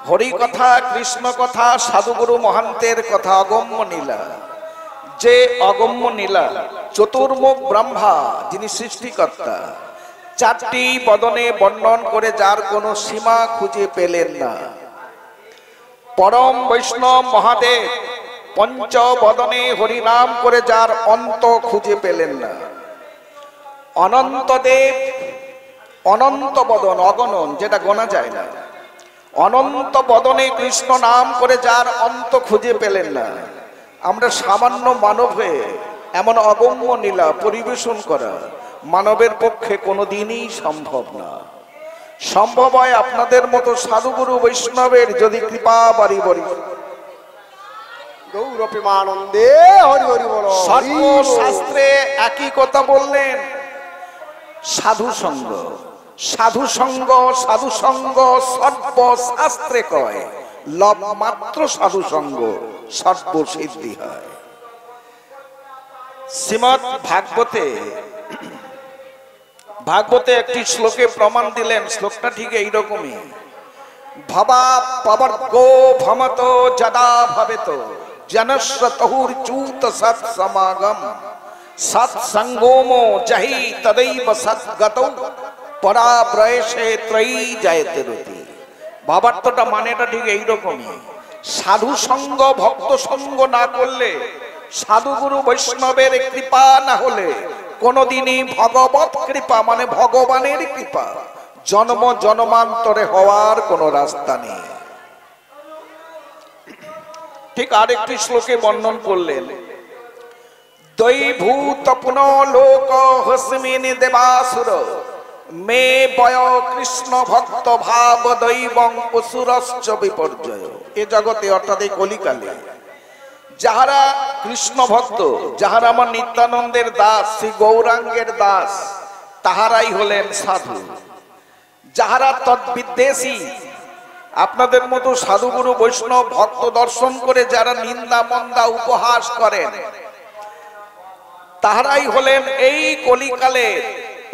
হরি কথা, কৃষ্ণ কথা, সাধুগুরু মহান্তের কথা, অগম্য নীলা। যে অগম্য নীলা, চতুর্মুখ ব্রহ্মা যিনি সৃষ্টিকর্তা, চারটি বদনে বর্ণন করে যার কোনো সীমা খুঁজে পেলেন না। পরম বৈষ্ণব মহাদেব পঞ্চ বদনে হরিনাম করে যার অন্ত খুঁজে পেলেন না। অনন্ত দেব অনন্ত বদন, অগণন, যেটা গোনা যায় না, অনন্ত বদনে কৃষ্ণ নাম করে যার অন্ত খুঁজে পেলেন না। আমরা সামান্য মানব হয়ে এমন অগম্য লীলা পরিবেশন করা মানবের পক্ষে কোনোদিনই সম্ভব না। সম্ভব হয় আপনাদের মতো সাধুগুরু বৈষ্ণবের যদি কৃপা বাড়ি বাড়ি। গৌরপ্রেমানন্দে হরি হরি বল। সর্বশাস্ত্রে একই কথা বললেন, সাধু সঙ্গ, সাধু সঙ্গ, সাধু সঙ্গ সর্বশাস্ত্রে কয়। লব মাত্র সাধু সঙ্গ সর্বসিদ্ধি হয়। শ্রীমদ্ ভাগবতে একটি শ্লোকে প্রমাণ দিলেন। শ্লোকটা ঠিক এইরকমই, ভবা পবর্গো ভমত যদা ভবেত জনস্য তহুর্চ্যুত সৎসমাগম সৎসঙ্গোমো জহি তदैव সৎগতৌ পরাপ্রয়েশে ত্রয়ী জয়তে রতি। ভাবার্থটা মানেটা ঠিক এইরকমই। সাধু সঙ্গ ভক্ত সঙ্গ না করলে, সাধুগুরু বৈষ্ণবের কৃপা না হলে কোনদিনই ভগবত কৃপা মানে ভগবানের কৃপা জন্ম জন্মান্তরে হওয়ার কোন রাস্তা নেই। ঠিক আরেকটি শ্লোকে বর্ণন করলেন, দৈভূত পুনঃলোক হস্মিনি দেবাসুর মে বয় কৃষ্ণ ভক্ত ভাব দৈবং অসুরশ্চ বিপর্যয়। এ জগতে অর্থাৎ এই কলিকালে যাহারা কৃষ্ণ ভক্ত, যাহারা আমার নিত্যানন্দের দাস, শ্রী গৌরাঙ্গের দাস, তাহারাই হলেন সাধু। যাহারা তদ্বিদ্বেষী, আপনাদের মতো সাধুগুরু বৈষ্ণব ভক্ত দর্শন করে যারা নিন্দা মন্দা উপহাস করেন, তাহারাই হলেন এই কলিকালে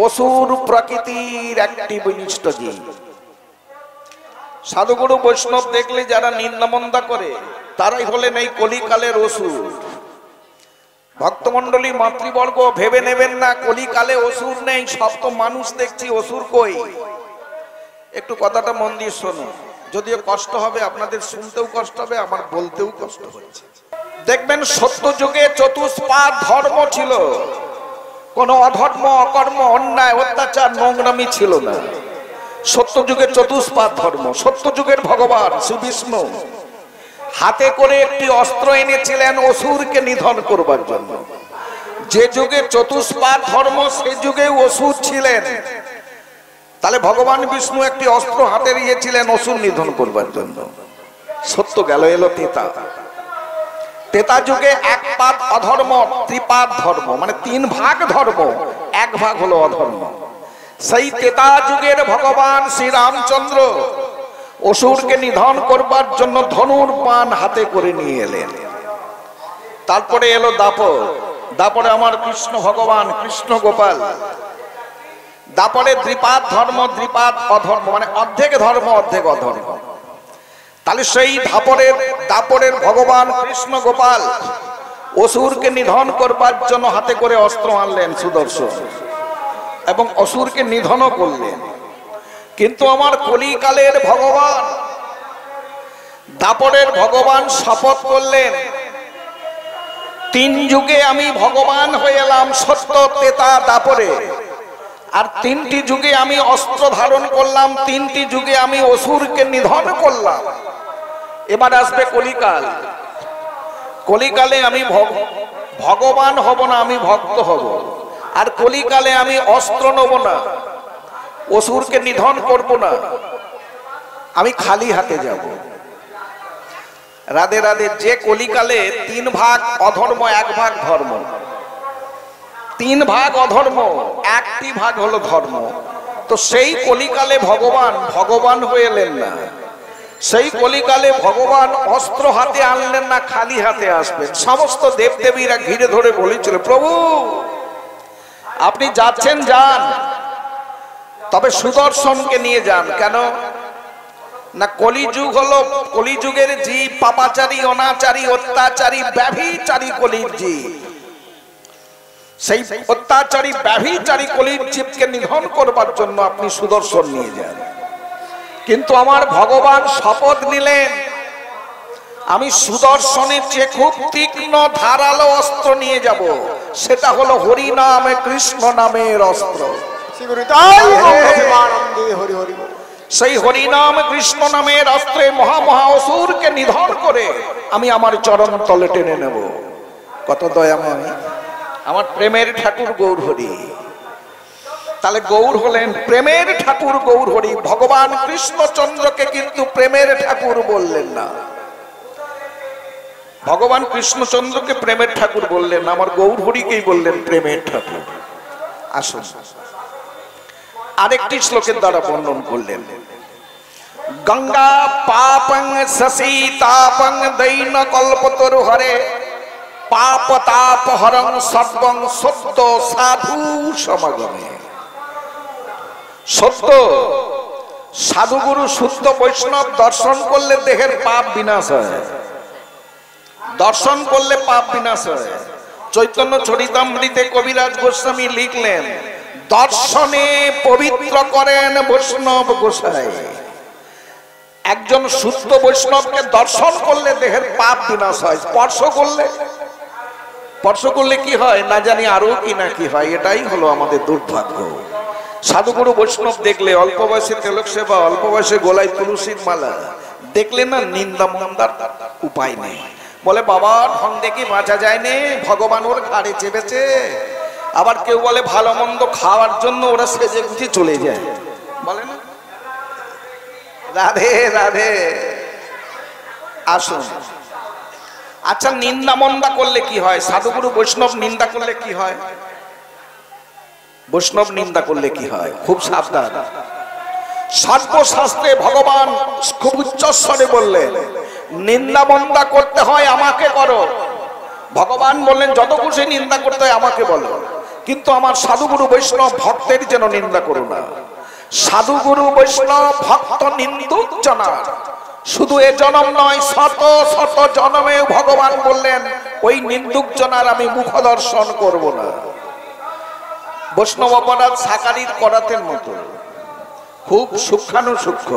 অসুর প্রকৃতির একটি বিনিষ্ট জীব। সাধুগুরু বৈষ্ণব দেখলে যারা নিন্দামন্দা করে, তারাই হলেন এই কলিকালের অসুর। ভক্তমন্ডলী মাতৃবর্গ ভেবে নেবেন না কলিকালে অসুর নেই, সব তো মানুষ দেখছি, অসুর কই? একটু কথাটা মন দিয়ে শোনো, যদিও কষ্ট হবে, আপনাদের শুনতেও কষ্ট হবে, আমার বলতেও কষ্ট হচ্ছে। দেখবেন সত্য যুগে চতুষ্পাদ ধর্ম ছিল, কোন অধর্ম, অকর্ম, অন্যায়, অত্যাচার, নোংরামি ছিল না। সত্য যুগে চতুষ্পাদ ধর্ম। সত্য যুগের ভগবান শ্রী বিষ্ণু হাতে করে একটি অস্ত্র এনেছিলেন অসুরকে নিধন করবার জন্য। যে যুগে চতুষ্পাদ ধর্ম সে যুগে অসুর ছিলেন, তাহলে ভগবান বিষ্ণু একটি অস্ত্র হাতে নিয়েছিলেন অসুর নিধন করবার জন্য। সত্য গেল, এলো তেতা। তেতা যুগে এক পাদ অধর্ম, ত্রিপাদ ধর্ম, মানে তিন ভাগ ধর্ম, এক ভাগ হলো অধর্ম। সেই তেতা যুগের ভগবান শ্রী রামচন্দ্র অসুরকে নিধন করবার জন্য ধনুর বাণ হাতে করে নিয়ে এলেন। তারপরে এলো দাপর। দাপরে আমার কৃষ্ণ ভগবান, কৃষ্ণ গোপাল। দাপরে দ্বিপাদ ধর্ম, দ্বিপাদ অধর্ম, মানে অর্ধেক ধর্ম অর্ধেক অধর্ম। তাহলে সেই দাপরের ভগবান কৃষ্ণ গোপাল অসুরকে নিধন করবার জন্য হাতে করে অস্ত্র আনলেন সুদর্শন, এবং অসুরকে নিধনও করলেন। কিন্তু আমার কলিকালের ভগবান, দাপরের ভগবান শপথ করলেন, তিন যুগে আমি ভগবান হয়ে এলাম, সত্য, তেতা, দাপরে, আর তিনটি যুগে আমি অস্ত্র ধারণ করলাম, তিনটি যুগে আমি অসুরকে নিধন করলাম। এবার আসবে কলিকাল। কলিকালে আমি ভগবান হব না, আমি ভক্ত হব। আর কলিকালে আমি অস্ত্র নেব না, অসুরকে নিধন করব না, আমি খালি হাতে যাব। রাধে রাধে। যে কলিকালে তিন ভাগ অধর্ম, এক ভাগ ধর্ম, তিন ভাগ অধর্ম, একটি ভাগ হলো ধর্ম, তো সেই কলিকালে ভগবান হয়ে এলেন না। সেই কলিকালে ভগবান অস্ত্র হাতে আনলেন না, খালি হাতে আসবেন। সমস্ত দেবদেবীরা ঘিরে ধরে বলেছিল, প্রভু আপনি যাচ্ছেন যান, তবে সুদর্শনকে নিয়ে যান। কেন না কলিযুগ হলো কলিযুগের জীব, পাপাচারী, অনাচারী, অত্যাচারী, ব্যভিচারী কলির জীব। সেই অত্যাচারী ব্যভিচারী কলির জীবকে নিধন করবার জন্য আপনি সুদর্শন নিয়ে যান। কিন্তু আমার ভগবান শপথ নিলেন, আমি সুদর্শনের চেয়ে খুব তীক্ষ্ণ ধারালো অস্ত্র নিয়ে যাব, সেটা হলো হরি নামে, কৃষ্ণ নামের অস্ত্র। সেই হরিনাম কৃষ্ণ নামের অস্ত্রে মহা অসুরকে নিধন করে আমি আমার চরণ তলে টেনে নেব। কত দয়াময় আমার প্রেমের ঠাকুর গৌর হরি। তাহলে গৌর হলেন প্রেমের ঠাকুর গৌর হরি। ভগবান কৃষ্ণচন্দ্রকে কিন্তু প্রেমের ঠাকুর বললেন না, ভগবান কৃষ্ণচন্দ্রকে প্রেমের ঠাকুর বললেন না, আমার গৌর হরিকেই বললেন প্রেমের ঠাকুর। আসুন আরেকটি শ্লোকের দ্বারা বর্ণন করলেন, গঙ্গা পাপং শশী তাপং দৈন কল্পতরু হরে পাপ তাপ হরং সর্বং সত্য সাধু সমাগমে। সত্য সাধুগুরু শুদ্ধ বৈষ্ণব দর্শন করলে দেহের পাপ বিনাশ হয়, দর্শন করলে পাপ বিনাশ হয়। চৈতন্য চরিতামৃতে কবিরাজ গোস্বামী লিখলেন, দর্শনে পবিত্র করেন বৈষ্ণব গোসাই। একজন শুদ্ধ বৈষ্ণবকে দর্শন করলে দেহের পাপ বিনাশ হয়। স্পর্শ করলে কি হয় না জানি, আরো কি না কি হয়। এটাই হলো আমাদের দুর্ভাগ্য। সাধুগুরু বৈষ্ণব দেখলে অল্প বয়সে তিলক সেবা, অল্প বয়সে গোলায় তুলসীর মালা দেখলে না নিন্দা মন্দার উপায় নেই। বলে বাবা ঢং দেখে বাঁচা যায়নি, ভগবান ওর ঘাড়ে চেপেছে। আবার কেউ বলে ভালো মন্দ খাওয়ার জন্য ওরা সেজে গুছি চলে যায়, বলে না রাধে রাধে। আসুন আচ্ছা, নিন্দা মন্দা করলে কি হয়? সাধুগুরু বৈষ্ণব নিন্দা করলে কি হয়? বৈষ্ণব নিন্দা করলে কি হয়? খুব সাবধান। সর্বশাস্ত্রে ভগবান খুব উচ্চস্বরে বললেন, নিন্দা মন্দা করতে হয় আমাকে করো। ভগবান বললেন যত খুশি নিন্দা করতে হয় আমাকে বলো, কিন্তু আমার সাধুগুরু বৈষ্ণব ভক্তের যেন নিন্দা করো না। সাধুগুরু বৈষ্ণব ভক্ত নিন্দুক জানা শুধু এ জনম নয়, শত শত জনমে ভগবান বললেন ওই নিন্দুক জনার আমি মুখ দর্শন করব না। বৈষ্ণব অপরাধ সাকারির করাতের মতো, খুব সূক্ষ্মানুসূক্ষ্ম।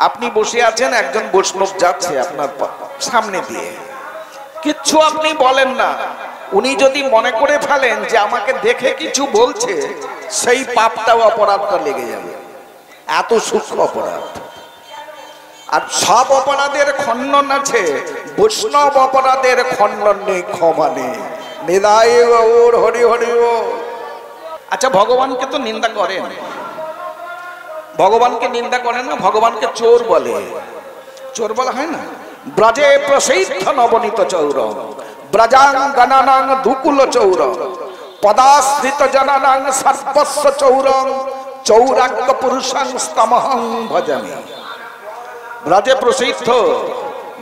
আপনি বসে আছেন, একজন বৈষ্ণব যাচ্ছে আপনার সামনে দিয়ে, কিচ্ছু আপনি বলেন না। উনি যদি মনে করে ফেলেন যে আমাকে দেখে কিছু বলছে, সেই পাপটাও অপরাধটা লেগে যাবে। এত সূক্ষ্ম অপরাধ। আর সব অপরাধের খণ্ডন আছে, বৈষ্ণব অপরাধের খণ্ডন নেই, ক্ষমা নেই। নিদায় ওর হরি হরি ও। আচ্ছা ভগবানকে তো নিন্দা করেন, ভগবানকে নিন্দা করে না, ভগবানকে চোর বলে। চোর বলা হয় না? ব্রজে প্রসিদ্ধ নবনীত চৌর ব্রজাং গণানাং দুকুল চৌর পদাশ্রিত জনানাং সর্বস্ব চৌরং চৌরাজ্ঞ পুরুষাং স্তমহং ভজামি। ব্রজে প্রসিদ্ধ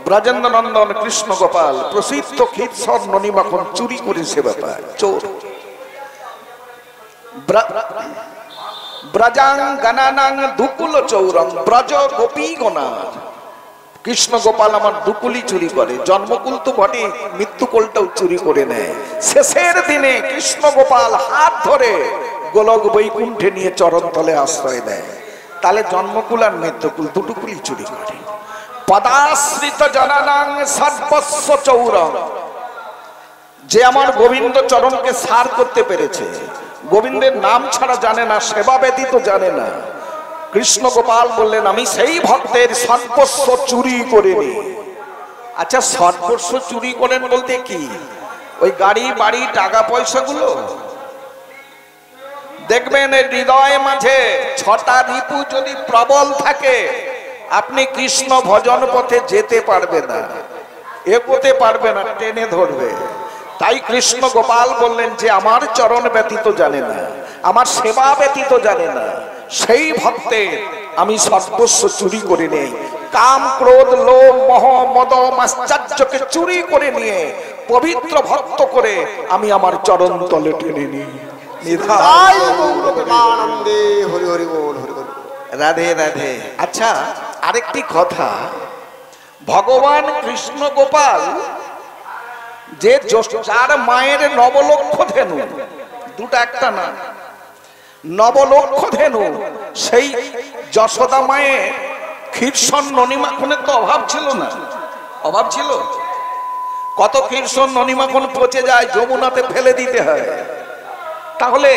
ব্রজেন্দ্র নন্দন কৃষ্ণ গোপাল প্রসিদ্ধ ক্ষীর স্বর্ণ নিমাখন চুরি করেছে ব্যাপার চোর। ব্রজাং গণানাং দুকুল চৌরং ব্রজ গোপী গণার। কৃষ্ণ গোপাল আমার দুকুলি চুরি করে, জন্মকুল তো বটে, মৃত্যুকুলটাও চুরি করে নেয়। শেষের দিনে কৃষ্ণ গোপাল হাত ধরে গোলক বৈকুণ্ঠে নিয়ে চরণ তলে আশ্রয় দেয়। তাহলে জন্মকুল আর মৃত্যুকুল দুটুকুলি চুরি করে। পদাশ্রিত জনানাং সর্বস্ব চৌরং। যে আমার গোবিন্দ চরণকে সার করতে পেরেছে, গোবিন্দের নাম ছাড়া জানে না, সেবা ব্যতীত জানে না, কৃষ্ণ গোপাল বললেন আমি সেই ভক্তের সর্বস্ব চুরি করে নি। আচ্ছা সর্বস্ব চুরি করেন বলতে কি? ওই গাড়ি বাড়ি টাকা পয়সাগুলো দেখবেন হৃদয় মাঝে ছটা রিপু যদি প্রবল থাকে, আপনি কৃষ্ণ ভজন পথে যেতে পারবে না, এগোতে পারবে না, টেনে ধরবে। তাই কৃষ্ণ গোপাল বললেন যে আমার চরণ ব্যতীত জানে না, আমার সেবা ব্যতীত জানে না, সেই ভক্তে আমি সর্বস্ব চুরি করে নেই। কাম ক্রোধ লোভ মোহ মদ মাশ্চর্যকে চুরি করে নিয়ে পবিত্র ভক্ত করে আমি আমার চরণ তলে টেনে নিই। রাধে রাধে। আচ্ছা আরেকটি কথা, ভগবান কৃষ্ণ গোপাল যে যার মায়ের নবলক্ষ ধেনু, দুটা একটা না, নবলক্ষ ধেনু, সেই যশোদা মায়ের ক্ষীরসন ননিমাখনের তো অভাব ছিল না? অভাব ছিল? কত ক্ষীরসন ননিমাখন পচে যায়, যমুনাতে ফেলে দিতে হয়। তাহলে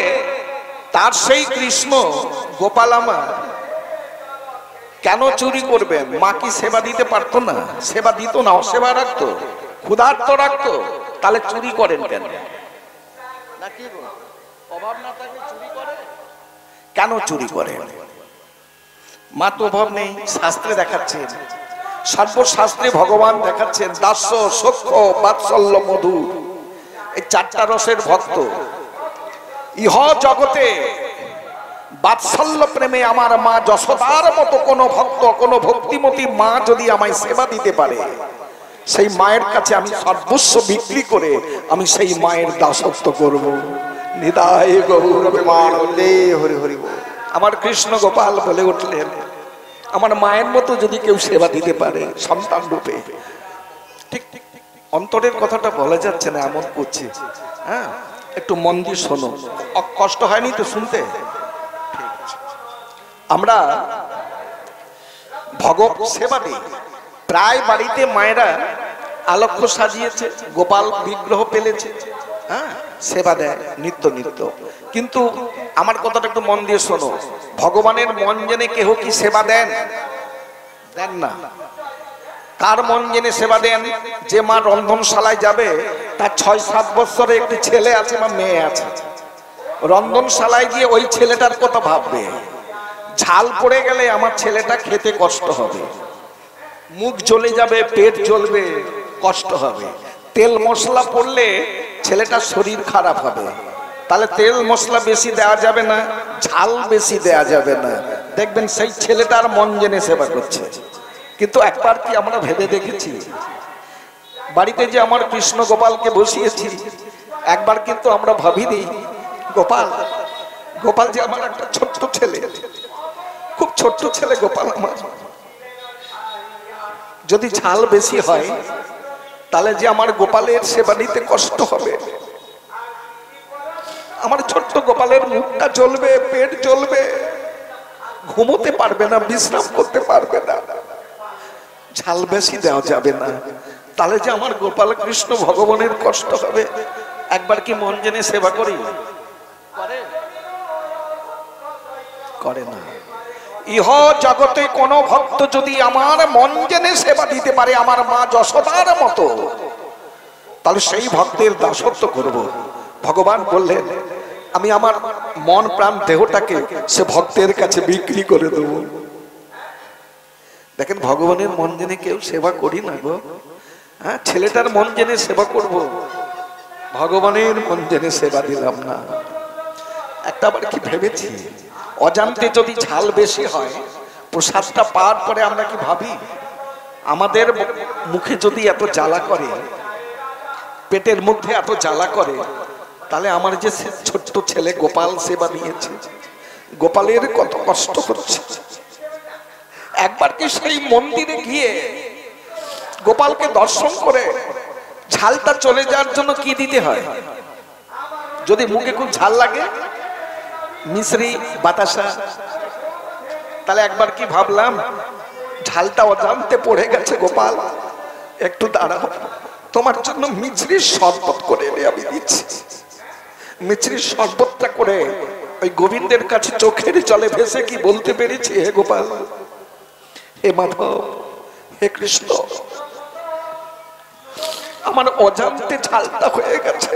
তার সেই কৃষ্ণ গোপাল আমার কেন চুরি করবেন? মা কি সেবা দিতে পারতো না? সেবা দিত না, অসেবা রাখতো, ক্ষুধার্ত রাখতো, তাহলে চুরি করেন কেন? নাকি অভাব না থাকলে চুরি করে কেন? চুরি করে মা তো অভাব নেই, শাস্ত্রে দেখাচ্ছেন, সর্বশাস্ত্রে ভগবান দেখাচ্ছেন দাস্য সখ্য বাৎসল্য মধু, এই চারটা রসের ভক্ত। ইহ জগতে বাৎসল্য প্রেমে আমার মা যশোদার মতো কোন ভক্ত, কোন ভক্তিমতী মা যদি আমায় সেবা দিতে পারে, সেই মায়ের কাছে আমি সর্বস্ব বিক্রি করে আমি সেই মায়ের দাসত্ব করব। নিতাই গৌর প্রেমানন্দে হরি হরি বল। আমার কৃষ্ণ গোপাল বলে উঠলেন, আমার মায়ের মতো যদি কেউ সেবা দিতে পারে সন্তান রূপে, ঠিক ঠিক অন্তরের কথাটা বলা যাচ্ছে না, এমন করছে। হ্যাঁ, একটু মন দিয়ে শোনো, কষ্ট হয়নি তো শুনতে? আমরা ভগব সেবা দিই, প্রায় বাড়িতে মায়েরা আলক্ষ্য সাজিয়েছে, গোপাল বিগ্রহ পেলেছে, হ্যাঁ, সেবা দেয় নিত্য নিত্য। কিন্তু আমার কথাটা একটু মন দিয়ে শোনো, ভগবানের মন জেনে কেহ কি সেবা দেন? দেন না। কার মন জেনে সেবা দেন? যে মা রন্ধনশালায় যাবে, তার 6-7 বছরে একটি ছেলে আছে বা মেয়ে আছে, রন্ধনশালায় গিয়ে ওই ছেলেটার কথা ভাববে, ঝাল পড়ে গেলে আমার ছেলেটা খেতে কষ্ট হবে, মুখ জ্বলে যাবে, পেট জ্বলবে, কষ্ট হবে, তেল মশলা পড়লে ছেলেটার শরীর খারাপ হবে, তাহলে তেল মশলা বেশি দেওয়া যাবে না, ঝাল বেশি দেওয়া যাবে না, দেখবেন সেই ছেলেটার মন জেনে সেবা করছে। কিন্তু একবার কি আমরা ভেবে দেখেছি, বাড়িতে যে আমার কৃষ্ণ গোপালকে বসিয়েছি, একবার কিন্তু আমরা ভাবিনি গোপাল, গোপাল যে আমার একটা ছোট্ট ছেলে, খুব ছোট্ট ছেলে গোপাল আমার, যদি ঝাল বেশি হয় তাহলে যে আমার গোপালের সেবা নিতে কষ্ট হবে, আমার ছোট্ট গোপালের মুখটা জ্বলবে, পেট জ্বলবে, ঘুমোতে পারবে না, বিশ্রাম করতে পারবে না, ঝাল বেশি দেওয়া যাবে না, তাহলে যে আমার গোপাল কৃষ্ণ ভগবানের কষ্ট হবে। একবার কি মন জেনে সেবা করি? করে না। ইহ জগতে কোন ভক্ত যদি আমার মন জেনে সেবা দিতে পারে আমার মা যশোদার মতো, তাহলে সেই ভক্তের দাসত্ব করব। ভগবান বললেন, আমি আমার মন প্রাণ দেহটাকে সে ভক্তের কাছে বিক্রি করে দেব। দেখেন, ভগবানের মন জেনে কেউ সেবা করি না গো। হ্যাঁ, ছেলেটার মন জেনে সেবা করব, ভগবানের মন জেনে সেবা দিলাম না। একটা বার কি ভেবেছি, অজান্তে যদি ঝাল বেশি হয়, প্রসাদটা পাওয়ার পরে আমরা কি ভাবি, আমাদের মুখে যদি এত জ্বালা করে, পেটের মধ্যে এত জ্বালা করে, তাহলে আমার যে ছোট্ট ছেলে গোপাল সেবা নিয়েছে, গোপালের কত কষ্ট হচ্ছে। একবার কি সেই মন্দিরে গিয়ে গোপালকে দর্শন করে ঝালটা চলে যাওয়ার জন্য কি দিতে হয়? যদি মুখে খুব ঝাল লাগে, মিশ্রি, বাতাসা, তাহলে একবার কি ভাবলাম, ঝালটা অজান্তে পড়ে গেছে, গোপাল একটু দাঁড়াও, তোমার জন্য মিছরির শরবত করে এনে আমি দিচ্ছি। মিছরির শরবতটা করে ওই গোবিন্দের কাছে চোখের জলে ভেসে কি বলতে পেরেছি, হে গোপাল, হে মাধব, হে কৃষ্ণ, আমার অজান্তে ঝালটা হয়ে গেছে,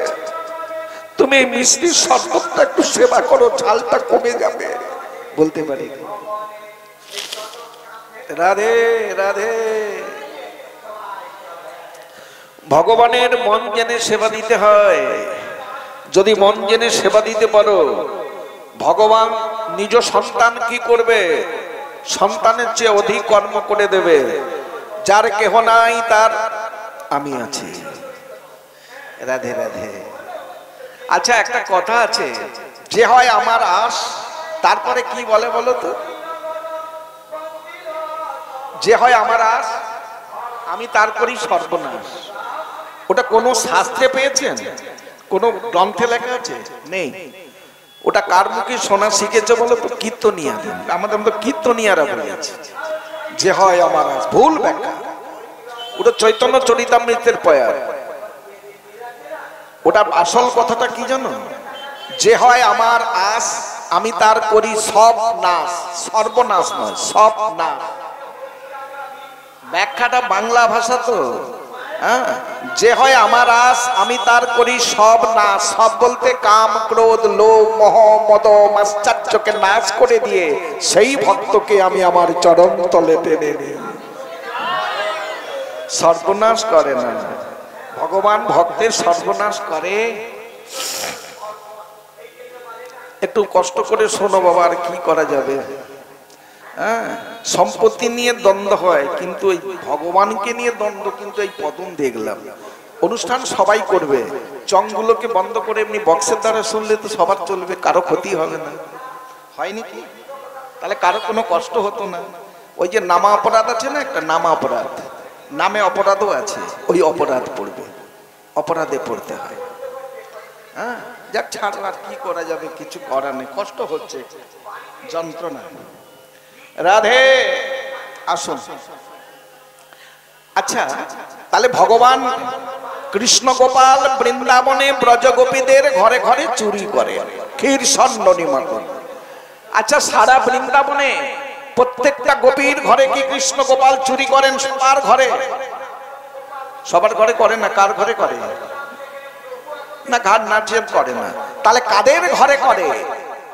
তুমি এই মিষ্টির শরবতটা একটু সেবা করো, ঝালটা কমে যাবে। বলতে পারি? রাধে রাধে। ভগবানের মন জেনে সেবা দিতে হয়। যদি মন জেনে সেবা দিতে পারো, ভগবান নিজ সন্তান কি করবে? সন্তানের চেয়ে অধিক কর্ম করে দেবে। যার কেহ নাই তার আমি আছি। রাধে রাধে। আচ্ছা, একটা কথা আছে, যে হয় আমার আশ, তারপরে কি বলে বলো তো? যে হয় আমার আশ আমি তার করি সর্বনাশ। ওটা কোনো শাস্ত্রে পেয়েছেন? কোনো গ্রন্থে লেখা আছে? নেই। ওটা কার মুখে শোনা শিখেছে বলো তো? কীর্তনিয়া। আমাদের মতো কীর্তনিয়ারা বলেছে যে হয় আমার আশ। ভুল ব্যাখ্যা। ওটা চৈতন্য চরিতামৃতের পয়ার। ওটা আসল কথাটা কি জানো? যে হয় আমার আশ আমি তার করি সব নাশ। সর্বনাশ নয়, সব নাশ। ব্যাখ্যাটা বাংলা ভাষা তো। হ্যাঁ, যে হয় আমার আশ আমি তার করি সব নাশ। সব বলতে কাম, ক্রোধ, লোভ, মোহ, মদ, মাশ্চর্যকে নাশ করে দিয়ে সেই ভক্তকে আমি আমার চরণ তলে টেনে নিই। সর্বনাশ করে না ভগবান, ভক্তের সর্বনাশ করে। একটু কষ্ট করে শোনো বাবা, আর কি করা যাবে। হ্যাঁ, সম্পত্তি নিয়ে দ্বন্দ্ব হয়, কিন্তু এই ভগবানকে নিয়ে দ্বন্দ্ব কিন্তু এই প্রথম দেখলাম। অনুষ্ঠান সবাই করবে, চংগুলোকে বন্ধ করে এমনি বক্সের দ্বারা শুনলে তো সবার চলবে, কারো ক্ষতি হবে না। হয়নি কি? তাহলে কারো কোনো কষ্ট হতো না। ওই যে নামা অপরাধ আছে না, একটা নামা অপরাধ, নামে অপরাধও আছে, ওই অপরাধ পড়বে, অপরাধে পড়তে হয়। হ্যাঁ, যাক ছাড়, আর কি করা যাবে, কিছু করার নেই। কষ্ট হচ্ছে, যন্ত্রণা। রাধে, আসুন। আচ্ছা, তাহলে ভগবান কৃষ্ণ গোপাল বৃন্দাবনে ব্রজগোপীদের ঘরে ঘরে চুরি করে ক্ষীর স্বর্ণ নিমন্ত্রণ। আচ্ছা, সারা বৃন্দাবনে প্রত্যেকটা গোপীর ঘরে কি কৃষ্ণ গোপাল চুরি করেন? সবার ঘরে? সবার ঘরে করে না। কার ঘরে করে? না, ঘাট নাচিয়ে করে না। তাহলে কাদের ঘরে করে?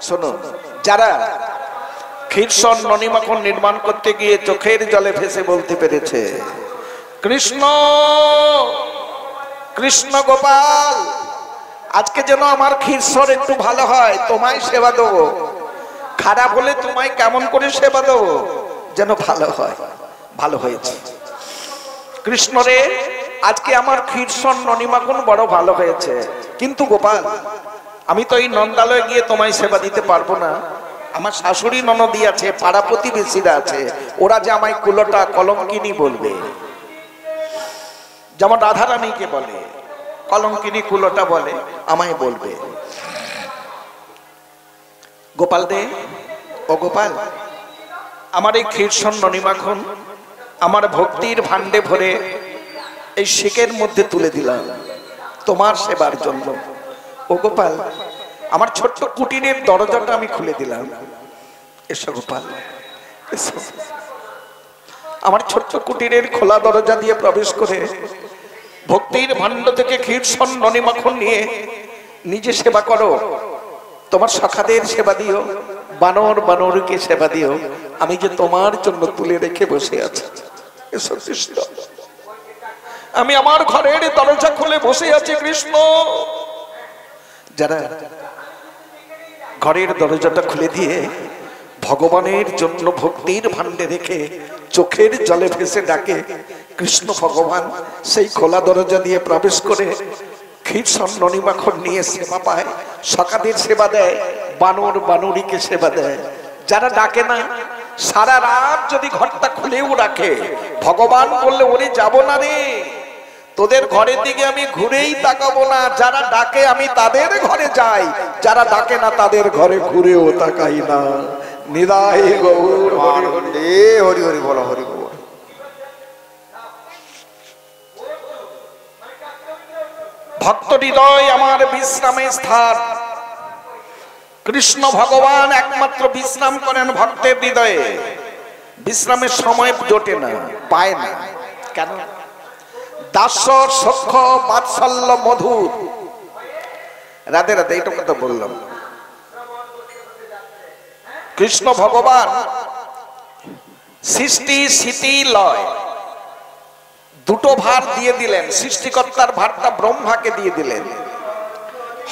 শোনো, যারা ক্ষীরসন ননিমাখন নির্মাণ করতে গিয়ে চোখের জলে ভেসে বলতে পেরেছে কৃষ্ণ কৃষ্ণ গোপাল, আজকে যেন আমার ক্ষীরসর একটু ভালো হয়, তোমায় সেবা দেবো। খারাপ হলে তোমায় কেমন করে সেবা দেবো যেন ভালো হয়। ভালো হয়েছে কৃষ্ণ রে, আজকে আমার ক্ষীরসন ননিমাখন বড় ভালো হয়েছে, কিন্তু গোপাল আমি তো এই নন্দালয়ে গিয়ে তোমায় সেবা দিতে পারবো না। আমার শাশুড়ি ননদি আছে, পাড়া প্রতিবেশীরা আছে, ওরা যে আমায় কুলোটা কলঙ্কিনী বলবে। যেমন রাধারানীকে বলে কলঙ্কিনী, কুলোটা বলে, আমায় বলবে। গোপাল দে, ও গোপাল, আমার এই ক্ষীরসন ননিমাখন আমার ভক্তির ভান্ডে ভরে এই শিকের মধ্যে তুলে দিলাম তোমার সেবার জন্য। ও গোপাল, আমার ছোট্ট কুটিরের দরজাটা আমি খুলে দিলাম। এসো গোপাল, এসো। আমার ছোট্ট কুটিরের খোলা দরজা দিয়ে প্রবেশ করে ভক্তির ভাণ্ড থেকে ক্ষীরসন ননিমাখন নিয়ে নিজে সেবা করো, তোমার সখাদের সেবা দিও, বানর বানরকে সেবা দিও, আমি যে তোমার জন্য তুলে রেখে বসে আছি। এসো কৃষ্ণ, আমি আমার ঘরের দরজা খুলে বসে আছি কৃষ্ণ। যারা ঘরের দরজাটা খুলে দিয়ে ভগবানের জন্য ভক্তির ভান্ডে রেখে চোখের জলে ভেসে ডাকে কৃষ্ণ ভগবান, সেই খোলা দরজা দিয়ে প্রবেশ করে ক্ষীরসন ননিমাখন নিয়ে সেবা পায়, সখাদের সেবা দেয়, বানর বানরীকে সেবা দেয়। যারা ডাকে না, সারা রাত যদি ঘরটা খুলেও রাখে, ভগবান বললে ওরে যাব না রে, তোদের ঘরের দিকে আমি ঘুরেই তাকাবো না। যারা ডাকে আমি তাদের ঘরে যাই, যারা ডাকে না তাদের ঘরে ঘুরেও তাকাই না। নিদায় গৌর হরি হরি হরি বলো, হরি বল। ভক্ত হৃদয় আমার বিশ্রামের স্থান। কৃষ্ণ ভগবান একমাত্র বিশ্রাম করেন ভক্তের হৃদয়ে। বিশ্রামের সময় জোটে না, পায় না। কেন? দাস্য সখ্য বাৎসল্য মধুর। রাধে রাধে, এইটা কথা বললাম। কৃষ্ণ ভগবান সৃষ্টি স্থিতি লয় দুটো ভার দিয়ে দিলেন। সৃষ্টিকর্তার ভারটা ব্রহ্মাকে দিয়ে দিলেন,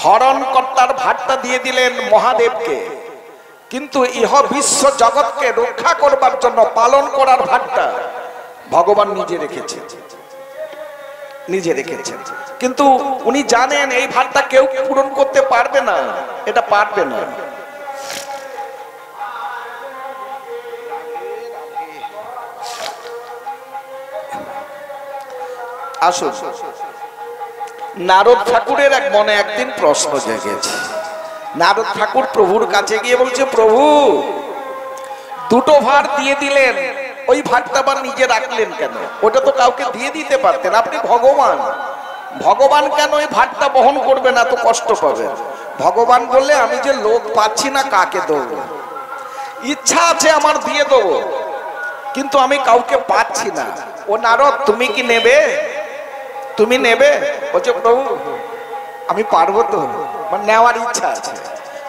হরণকর্তার ভারটা দিয়ে দিলেন মহাদেবকে, কিন্তু ইহ বিশ্ব জগৎকে রক্ষা করবার জন্য পালন করার ভারটা ভগবান নিজে রেখেছেন, নিজে রেখেছেন। কিন্তু উনি জানেন এই ভারটা কেউ পূরণ করতে পারবে না, এটা পারবে না। আসুন, নারদ ঠাকুরের এক মনে একদিন প্রশ্ন জেগেছে। নারদ ঠাকুর প্রভুর কাছে গিয়ে বলছে, প্রভু দুটো ভার দিয়ে দিলেন, ওই ভারটা আবার নিজে রাখলেন কেন? ওটা তো কাউকে দিয়ে দিতে পারতেন, আপনি ভগবান, ভগবান কেন ওই ভারটা বহন করবেন, এত কষ্ট পাবেন? ভগবান বললে, আমি যে লোক পাচ্ছি না, কাকে দেবো? ইচ্ছা আছে আমার দিয়ে দেবো, কিন্তু আমি কাউকে পাচ্ছি না। ও নারদ, তুমি কি নেবে? তুমি নেবে? বলছে, প্রভু আমি পারবো তো, মানে নেওয়ার ইচ্ছা আছে।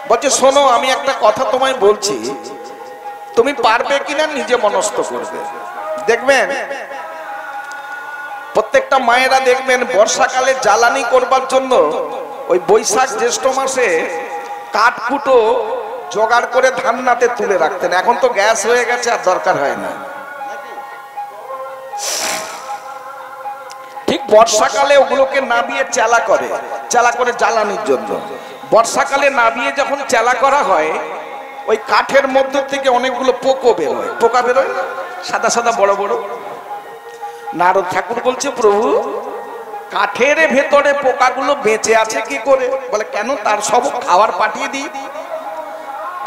বলছে, শোনো আমি একটা কথা তোমায় বলছি, তুমি পারবে কিনা নিজে মনস্থ করবে। দেখবেন প্রত্যেকটা মায়েরা দেখবেন বর্ষাকালে জ্বালানি করবার জন্য ওই বৈশাখ জ্যৈষ্ঠ মাসে কাঠকুটো জোগাড় করে ধান্নাতে তুলে রাখতেন। এখন তো গ্যাস হয়ে গেছে, আর দরকার হয় না। ঠিক বর্ষাকালে ওগুলোকে নাবিয়ে চেলা করে জ্বালানির জন্য। বর্ষাকালে নাবিয়ে যখন চেলা করা হয়, ওই কাঠের মধ্য থেকে অনেকগুলো পোকা বেরোয় না, সাদা সাদা বড় বড়। নারদ ঠাকুর বলছে, প্রভু কাঠের ভেতরে পোকাগুলো বেঁচে আছে কি করে? বলে, কেন? তার সব খাবার পাঠিয়ে দিই,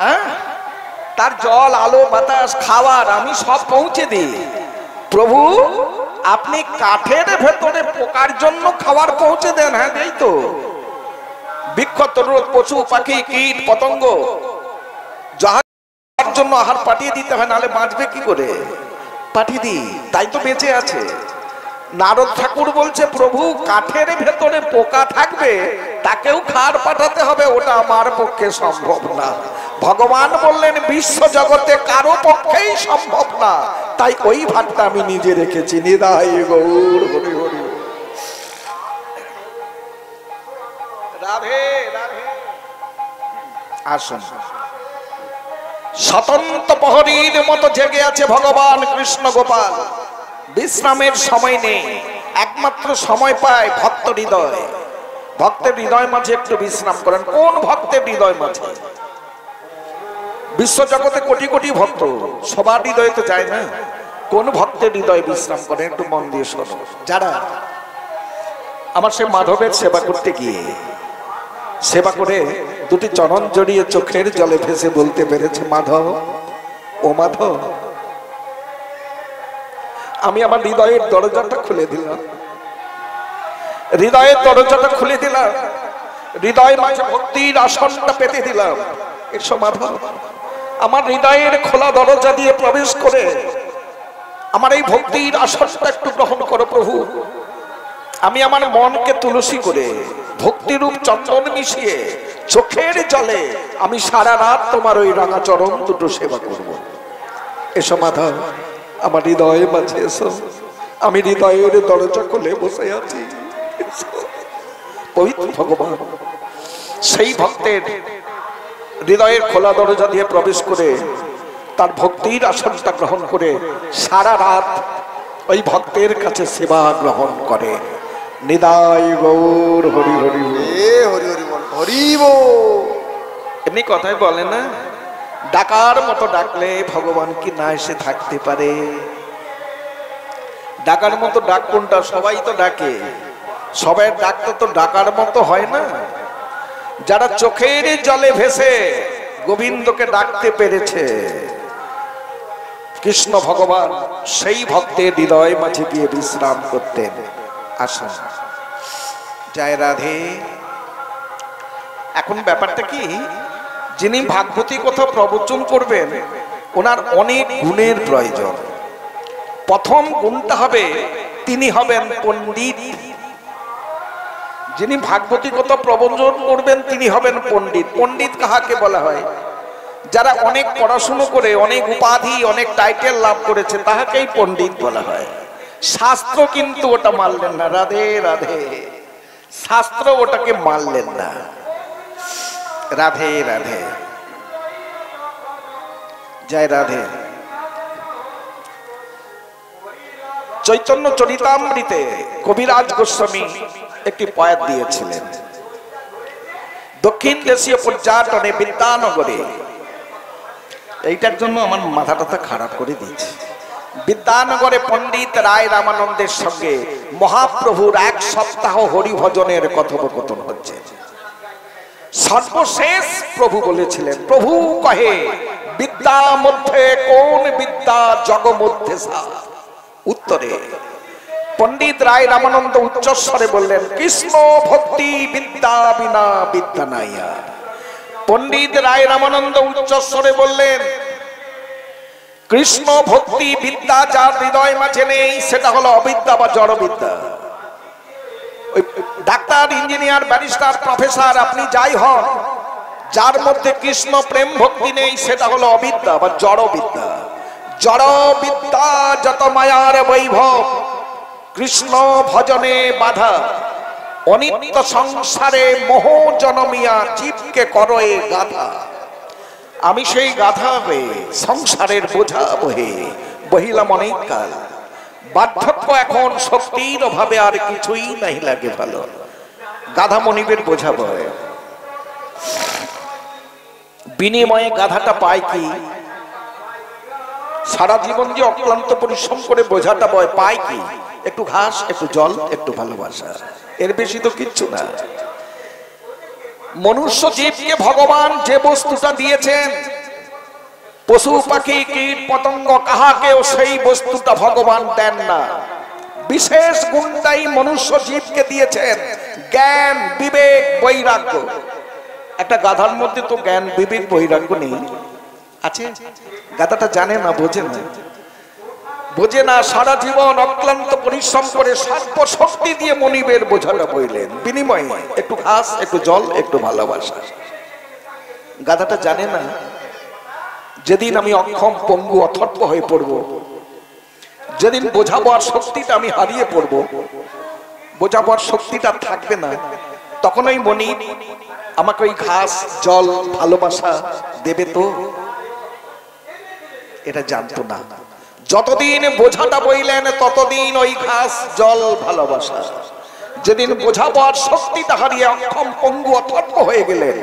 হ্যাঁ, তার জল আলো বাতাস খাবার আমি সব পৌঁছে দিই। প্রভু আপনি কাঠের ভেতরে পোকার জন্য খাবার পৌঁছে দেন? হ্যাঁ দেই তো। বৃক্ষ তরুণ পশু পাখি কীট পতঙ্গ যাহার জন্য আহার পাঠিয়ে দিতে হয়, নাহলে বাঁচবে কি করে? পাঠিয়ে দিই, তাই তো বেঁচে আছে। নারদ ঠাকুর বলছে, প্রভু কাঠের ভেতরে পোকা থাকবে, তাকেও খাবার পাঠাতে হবে, ওটা আমার পক্ষে সম্ভব না। ভগবান বললেন, বিশ্ব জগতে কারো পক্ষেই সম্ভব না, তাই ওই ভাতটা আমি নিজে রেখেছি। নিদাই গৌর হরি হরি। রাধে রাধে। আসুন, স্বতন্ত্র প্রহরীর মতো জেগে আছে ভগবান কৃষ্ণ গোপাল। বিশ্রামের সময় নেই, একমাত্র সময় পায় ভক্ত হৃদয়। ভক্তের হৃদয় মাঝে একটু বিশ্রাম করেন। কোন ভক্তের হৃদয় মাঝে? বিশ্ব জগতে কোটি কোটি ভক্ত, সবার হৃদয়ে তো যায় না। কোন ভক্তের হৃদয়ে বিশ্রাম করেন? একটু মন দিয়ে শোনো। যারা আমার সে মাধবের সেবা করতে গিয়ে সেবা করে দুটি চরণ জড়িয়ে চোখের জলে ভেসে বলতে পেরেছে, মাধব ও মাধব, আমি আমার হৃদয়ের দরজাটা খুলে দিলাম, হৃদয়ের দরজাটা খুলে দিলাম, হৃদয় মাঝে ভক্তির আসনটা পেতে দিলাম। এসো মাধব, আমার হৃদয়ের খোলা দরজা দিয়ে প্রবেশ করে আমার এই ভক্তির আসনটা একটু গ্রহণ করো প্রভু। আমি আমার মনকে তুলসী করে ভক্তিরূপ চন্দন মিশিয়ে চোখের জলে আমি সারা রাত তোমার ওই রাঙা চরণ দুটো সেবা করব। এসো মাধব, আমার হৃদয়ে মাঝে এসো, আমি হৃদয়ের দরজা খুলে বসে আছি। পবিত্র ভগবান সেই ভক্তের হৃদয়ের খোলা দরজা দিয়ে প্রবেশ করে তার ভক্তির আসনটা গ্রহণ করে সারা রাত ওই ভক্তের কাছে সেবা গ্রহণ করে। নিদাই গৌর হরি হরি হরি হরি বল, হরি বল। এমনি কথাই বলে না, ডাকার মতো ডাকলে ভগবান কি না এসে থাকতে পারে? ডাকার মতো ডাক কোনটা? সবাই তো ডাকে, সবাই ডাকতে তো ডাকার মতো হয় না। যারা চোখের জলে ভেসে গোবিন্দকে ডাকতে পেরেছে, কৃষ্ণ ভগবান সেই ভক্তের হৃদয় মাঝে গিয়ে বিশ্রাম করতেন। আসুন, জয় রাধে। এখন ব্যাপারটা কি, যিনি ভাগবতী কথা প্রবচন করবেন ওনার অনেক গুণের প্রয়োজন। প্রথম গুণটা হবে, তিনি হবেন পণ্ডিত। যিনি ভাগবতী কথা প্রবচন করবেন তিনি হবেন পণ্ডিত। পণ্ডিত কাহাকে বলা হয়? যারা অনেক পড়াশুনো করে অনেক উপাধি অনেক টাইটেল লাভ করেছে তাহাকেই পণ্ডিত বলা হয়। শাস্ত্র কিন্তু ওটা মানলেন না। রাধে রাধে। শাস্ত্র ওটাকে মানলেন না। রাধে রাধে, জয় রাধে। চৈতন্য চরিতামৃতে কবিরাজ গোস্বামী একটি পয়েট দিয়েছিলেন। দক্ষিণ দেশীয় পর্যটনে বিদ্যানগরে, এইটার জন্য আমার মাথাটা খারাপ করে দিচ্ছে। বিদ্যানগরে পণ্ডিত রায় রামানন্দের সঙ্গে মহাপ্রভুর 1 সপ্তাহ হরিভজনের কথোপকথন হচ্ছে। সর্বশেষ প্রভু বলেছিলেন, প্রভু কহে বিদ্যা মধ্যে কোন বিদ্যা জগ মধ্যে সা। উত্তরে পণ্ডিত রায় রামানন্দ উচ্চস্বরে বললেন, কৃষ্ণ ভক্তি বিদ্যা বিনা বিদ্যা নাই। পণ্ডিত রায় রামানন্দ উচ্চস্বরে বললেন, কৃষ্ণ ভক্তি বিদ্যা যার হৃদয় মাঝে নেই সেটা হলো অবিদ্যা বা জড় বিদ্যা। ওই ডাক্তার, ইঞ্জিনিয়ার, ব্যারিস্টার, প্রফেসর আপনি যাই হন, যার মধ্যে কৃষ্ণ প্রেম ভক্তি নেই সেটা হলো অবিদ্যা বা জড় বিদ্যা। জড় বিদ্যা যত মায়ার বৈভব, কৃষ্ণ ভজনে বাধা। অনিত্য সংসারে মোহ জনমিয়া জীবকে করয়ে গাধা। আমি সেই গাধা হয়ে সংসারের বোঝা বহে বহিলাম অনেক কাল। বার্ধক্য এখন শক্তির অভাবে আর কিছুই নাই লাগে ভালো। গাধা মনিবের বোঝা বয়, বিনিময়ে গাধাটা পায় কি? সারা জীবন যে অক্লান্ত পরিশ্রম করে বোঝাটা বয়, পায় কি? একটু ঘাস, একটু জল, একটু ভালোবাসা, এর বেশি তো কিচ্ছু না। মনুষ্য জীবকে ভগবান যে বস্তুটা দিয়েছেন, পশু পাখি কীট পতঙ্গ কাহাকেও সেই বস্তুটা ভগবান দেন না। বিশেষ গুণটাই মনুষ্য জীবকে দিয়েছেন, জ্ঞান, বিবেক, বৈরাগ্য। একটা গাধার মধ্যে তো জ্ঞান, বিবেক, বৈরাগ্য নেই। আছে? গাধাটা জানে না, বোঝে না। সারা জীবন অক্লান্ত পরিশ্রম করে সর্বশক্তি দিয়ে মনিবের বোঝাটা বইলেন, বিনিময়ে একটু ঘাস, একটু জল, একটু ভালোবাসা। গাধাটা জানে না, যেদিন আমি অক্ষম, পঙ্গু, অথর্ব হয়ে পড়ব, যেদিন বোঝাবার শক্তিটা আমি হারিয়ে পড়ব, বোঝাবার শক্তিটা থাকবে না, তখন ওই মনিব আমাকে ওই ঘাস, জল, ভালোবাসা দেবে তো? এটা জানতো না। যতদিন বোঝাটা বইলেন ততদিন ওই ঘাস, জল, ভালোবাসা। যেদিন বোঝাবার শক্তিটা হারিয়ে অক্ষম, পঙ্গু, অথর্ব হয়ে গেলেন,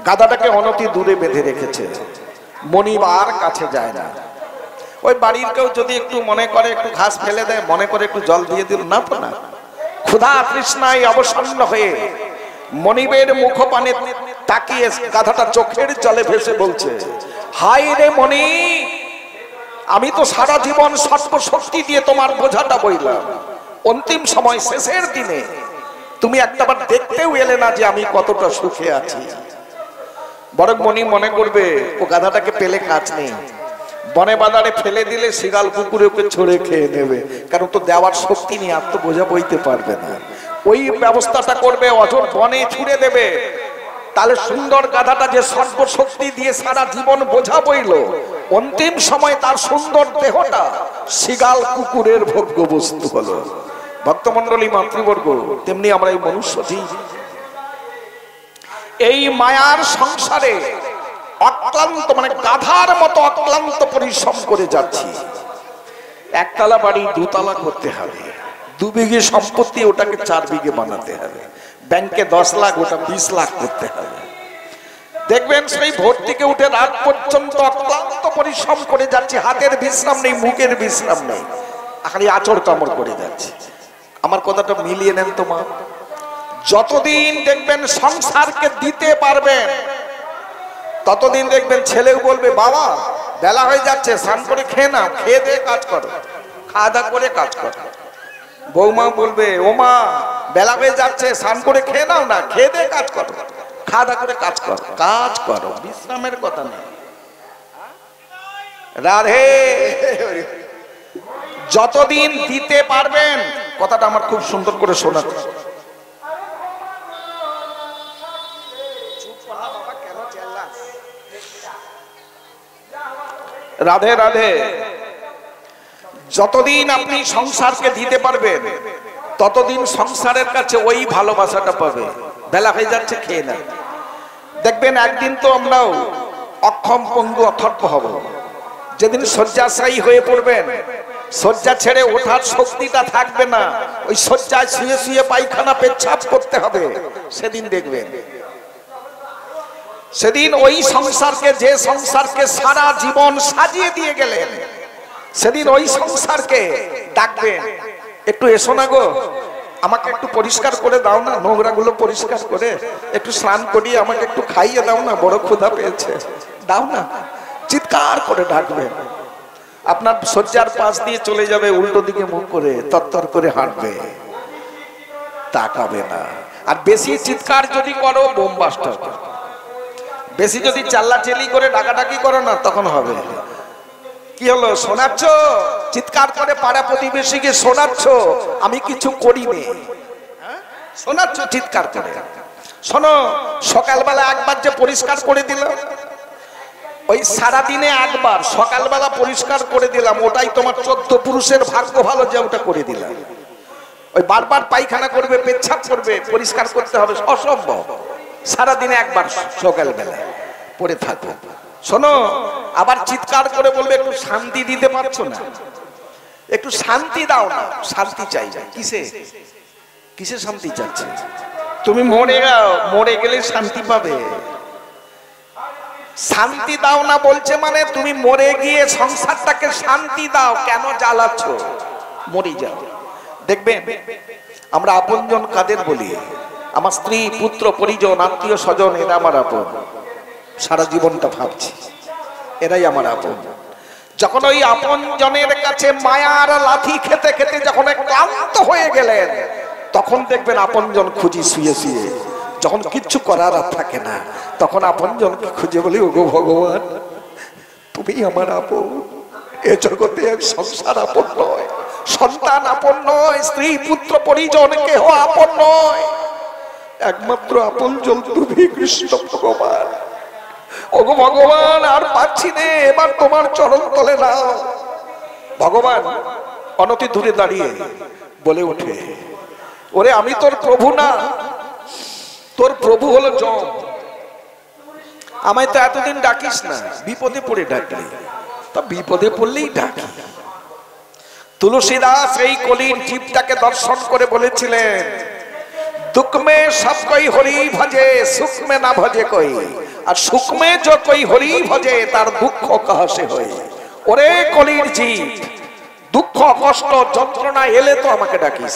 গাধাটাকে অনতি দূরে বেঁধে রেখেছে। মনিব আর কাছে যায় না। ওই বাড়ির কেউ যদি একটু মনে করে একটু ঘাস ফেলে দেয়, মনে করে একটু জল দিয়ে দিল, না তো না। ক্ষুধা তৃষ্ণায় অবসন্ন হয়ে মনিবের মুখপানে তাকিয়ে গাধাটা চোখের জলে ভেসে বলছে, হায় রে মনি, আমি তো সারা জীবন সর্বশক্তি দিয়ে তোমার বোঝাটা বইলাম, অন্তিম সময় শেষের দিনে তুমি একটাবার দেখতেও এলে না যে আমি কতটা সুখে আছি। বরং মনি মনে করবে ও গাধাটাকে পেলে কাজ নেই, বনে বাজারে ফেলে দিলে শিগাল কুকুরে ওকে ছড়ে খেয়ে নেবে, কারণ তো দেওয়ার শক্তি নেই, আর তো বোঝা বইতে পারবে না। ওই ব্যবস্থাটা করবে, অঝোর বনে ছুড়ে দেবে। তাহলে সুন্দর গাধাটা যে সর্বশক্তি দিয়ে সারা জীবন বোঝা বইল, অন্তিম সময় তার সুন্দর দেহটা শিগাল কুকুরের ভোগ্য বস্তু হলো। ভক্তমন্ডলী, মাতৃবর্গ, তেমনি আমরা এই মনুষ্য জীব, এই মায়ার সংসারে অক্লান্ত, মানে গাধার মতো অক্লান্ত পরিশ্রম করে যাচ্ছি। একতলা বাড়ি দুতলা করতে হবে, 2 বিঘে সম্পত্তি ওটাকে 4 বিঘে বানাতে হবে, ব্যাংকে 10 লাখ ওটা 20 লাখ করতে হবে। দেখবেন সেই ভোর থেকে উঠে রাত পর্যন্ত অক্লান্ত পরিশ্রম করে যাচ্ছে, হাতের বিশ্রাম নেই, মুখের বিশ্রাম নেই, খালি আচড় কামড় করে যাচ্ছে। আমার কথাটা মিলিয়ে নেন তো মা। যতদিন দেখবেন সংসারকে দিতে পারবেন, ততদিন দেখবেন ছেলেও বলবে, বাবা বেলা হয়ে যাচ্ছে, স্নান করে খেয়ে নাও, খেয়ে দিয়ে কাজ করো, খাওয়া দাওয়া করে কাজ করো। বৌমা বলবে, ও মা বেলা হয়ে যাচ্ছে, স্নান করে খেয়ে নাও না, খেয়ে দিয়ে কাজ করো, খাওয়া দাওয়া করে কাজ করো। কাজ করো, বিশ্রামের কথা নেই। রাধে, যতদিন দিতে পারবেন, কথাটা আমার খুব সুন্দর করে শোনাতে। রাধে রাধে, যতদিন আপনি সংসারকে দিতে পারবেন, ততদিন সংসারের কাছে ওই ভালোবাসাটা পাবে। বেলা হয়ে যাচ্ছে, খেয়ে নেন। দেখবেন একদিন তো আমরাও অক্ষম, পঙ্গু, অথর্ব হব। যেদিন শয্যাশায়ী হয়ে পড়বেন, শয্যা ছেড়ে ওঠার শক্তিটা থাকবে না, ওই শয্যায় শুয়ে শুয়ে পায়খানা পেচ্ছাপ করতে হবে, সেদিন দেখবেন। সেদিন ওই সংসারকে, যে সংসারকে সারা জীবন সাজিয়ে দিয়ে গেলেন, সেদিন ওই সংসারকে ডাকবেন, একটু এসো না গো, আমাকে একটু পরিষ্কার করে দাও না, নোংরা গুলো পরিষ্কার করে একটু স্নান করিয়ে আমাকে একটু খাইয়ে দাও না, বড় ক্ষুধা পেয়েছে, দাও না। চিৎকার করে ডাকবেন। আপনার শয্যার পাশ দিয়ে চলে যাবে, উল্টো দিকে মুখ করে তত্তর করে হাঁটবে, তাকাবে না। আর বেশি চিৎকার যদি করো বোম বাস্ট হবে। বেশি যদি চাল্লাচেলি করে ডাকাডাকি করো না, তখন হবে। কি হলো, শোনাচ্ছ? চিৎকার করে পাড়া প্রতিবেশীকে শোনাচ্ছ আমি কিছু করিনি, শোনাচ্ছ চিৎকার করে। শোনো, সকালবেলা একবার যে পরিষ্কার করে দিলাম, ওই সারাদিনে একবার সকালবেলা পরিষ্কার করে দিলাম, ওটাই তোমার 14 পুরুষের ভাগ্য ভালো যে ওটা করে দিলাম। ওই বারবার পায়খানা করবে, পেচ্ছাপ করবে, পরিষ্কার করতে হবে, অসম্ভব। সারাদিনে একবার সকালবেলা পড়ে থাকো। শোনো, আবার চিৎকার করে বলবে একটু শান্তি দিতে পারছো না, একটু শান্তি দাও না। শান্তি চাই, কিসে কিসে শান্তি চাচ্ছে? তুমি মরে যাও, মরে গেলে শান্তি পাবে। শান্তি দাও না বলছে মানে তুমি মরে গিয়ে সংসারটাকে শান্তি দাও, কেন জ্বালাচ্ছ? মরে যাও। দেখবেন আমরা আপনজন কাদের বলি? আমার স্ত্রী, পুত্র, পরিজন, আত্মীয় স্বজন, এরা আমার আপন। সারা জীবনটা ভাবছি এরাই আমার আপন। যখন ওই আপন জনের কাছে মায়ার লাথি খেতে খেতে যখন ক্লান্ত হয়ে গেলেন, তখন দেখবেন আপনজন খুঁজি শুয়ে শুয়ে। যখন কিচ্ছু করার আর থাকে না, তখন আপনজনকে খুঁজে বলি, ওগো ভগবান, তুমি আমার আপন। এ জগতে সংসার আপন নয়, সন্তান আপন নয়, স্ত্রী, পুত্র, পরিজন কেহ আপন নয়। একমাত্র আপনজন তুমি, কৃষ্ণ ভগবান। ওগো ভগবান, আর পাচ্ছি নে, এবার তোমার চরণ তলে নাও। ভগবান অনতি দূরে দাঁড়িয়ে বলে ওঠে, ওরে আমি তোর প্রভু না, তোর প্রভু হলো যম। আমায় তো এতদিন ডাকিস না, বিপদে পড়ে ডাকলি। তা বিপদে পড়লেই ডাকি। তুলসীদাস এই কলির জীবটাকে দর্শন করে বলেছিলেন, दुख में सब कोई हरि भजे, सुख में ना भजे कोई, और सुख में जो कोई हरि भजे तार दुख कहाँ से होए। ओरे कलिर जीव, दुख कष्ट যন্ত্রণা এলে তো আমাকে ডাকিস,